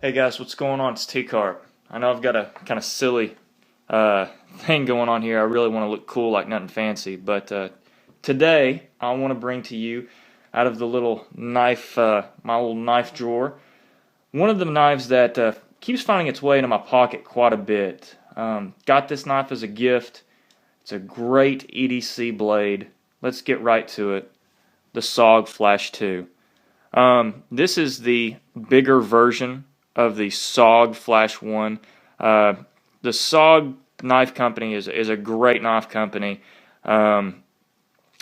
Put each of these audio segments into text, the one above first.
Hey guys, what's going on? It's Tcarp. I know I've got a kind of silly thing going on here. I really want to look cool like nothing fancy, but today I want to bring to you out of the little knife, my little knife drawer, one of the knives that keeps finding its way into my pocket quite a bit. Got this knife as a gift. It's a great EDC blade. Let's get right to it. The SOG Flash 2. This is the bigger version of the SOG Flash 1. The SOG knife company is a great knife company.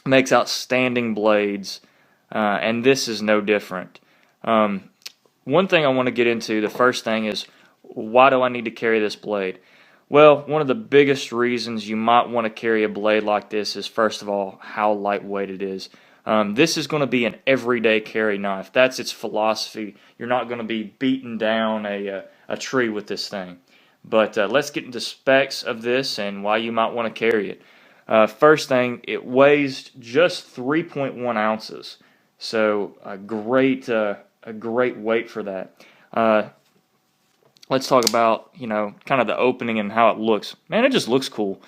Makes outstanding blades, and this is no different. One thing I want to get into, the first thing is, why do I need to carry this blade? Well, one of the biggest reasons you might want to carry a blade like this is, first of all, how lightweight it is. This is going to be an everyday carry knife. That's its philosophy. You're not going to be beating down a tree with this thing. But let's get into specs of this and why you might want to carry it. First thing, it weighs just 3.1 ounces. So a great weight for that. Let's talk about, kind of the opening and how it looks. Man, it just looks cool.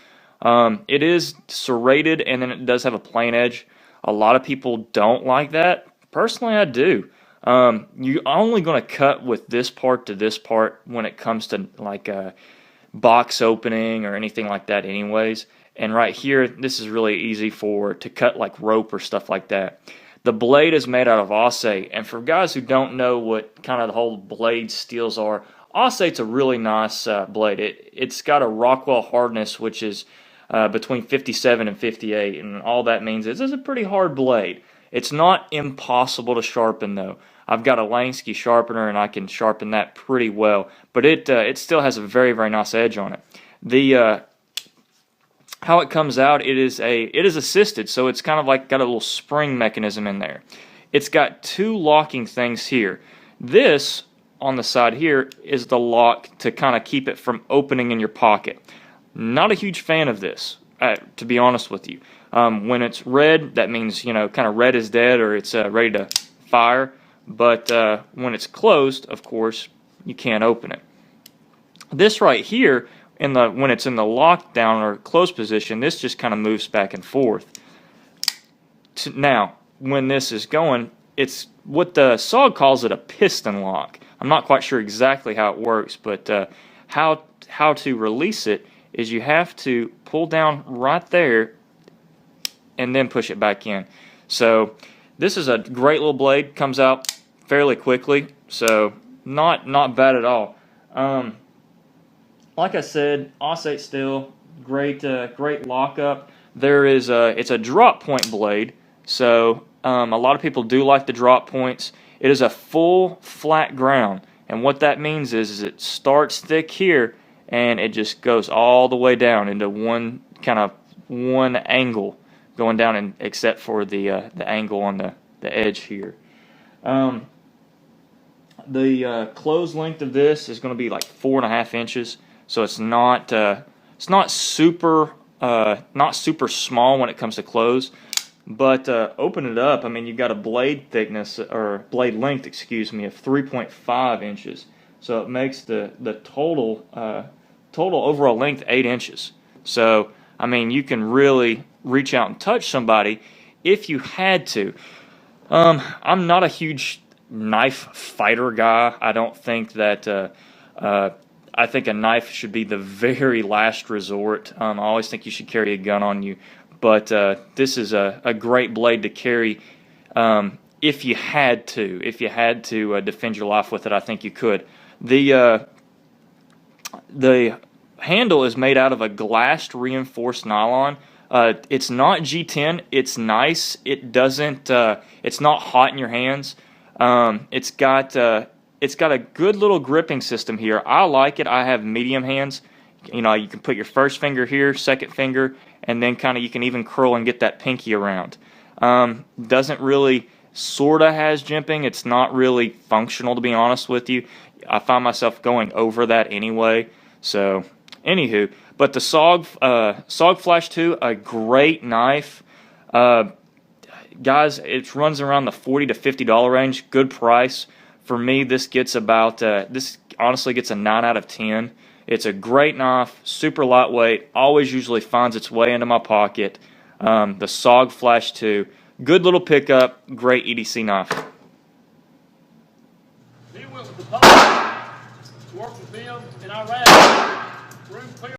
It is serrated, and then it does have a plain edge. A lot of people don't like that. Personally, I do. You're only going to cut with this part to this part when it comes to like a box opening or anything like that anyways. And right here, this is really easy to cut like rope or stuff like that. The blade is made out of Aussie, and for guys who don't know what kind of the whole blade steels are, Aussie, it's a really nice blade. It's got a Rockwell hardness, which is between 57 and 58, and all that means is it's a pretty hard blade. It's not impossible to sharpen though. I've got a Lansky sharpener and I can sharpen that pretty well, but it still has a very, very nice edge on it. The how it comes out, it is assisted, so it's kind of like got a little spring mechanism in there. It's got two locking things here. This on the side here is the lock to kind of keep it from opening in your pocket. Not a huge fan of this, to be honest with you. When it's red, that means, kind of red is dead or it's ready to fire. But when it's closed, of course, you can't open it. This right here, when it's in the lockdown or closed position, this just kind of moves back and forth. Now, when this is going, it's what the SOG calls it a piston lock. I'm not quite sure exactly how it works, but how to release it is you have to pull down right there and then push it back in. So this is a great little blade, comes out fairly quickly, so not bad at all. Like I said, Aussie Steel, great lockup. It's a drop point blade, so a lot of people do like the drop points. It is a full flat ground, and what that means is it starts thick here and it just goes all the way down into one angle going down, and except for the angle on the edge here. The close length of this is going to be like 4.5 inches, so it's not super small when it comes to close. But open it up, I mean, you've got a blade thickness, or blade length, excuse me, of 3.5 inches. So it makes the total overall length 8 inches. So, I mean, you can really reach out and touch somebody if you had to. I'm not a huge knife fighter guy. I don't think that I think a knife should be the very last resort. I always think you should carry a gun on you. But this is a great blade to carry if you had to. If you had to defend your life with it, I think you could. The handle is made out of a glassed reinforced nylon. It's not G10. It's nice. It doesn't. It's not hot in your hands. It's got a good little gripping system here. I like it. I have medium hands. You can put your first finger here, second finger, and then you can even curl and get that pinky around. Doesn't really, sorta has jimping. It's not really functional, to be honest with you. I find myself going over that anyway. So, anywho, but the SOG Flash 2, a great knife. Guys, it runs around the $40 to $50 range. Good price. For me, this gets honestly gets a 9 out of 10. It's a great knife, super lightweight, always usually finds its way into my pocket. The SOG Flash 2, good little pickup, great EDC knife. He went with the post, worked with them in Iraq. Room clear.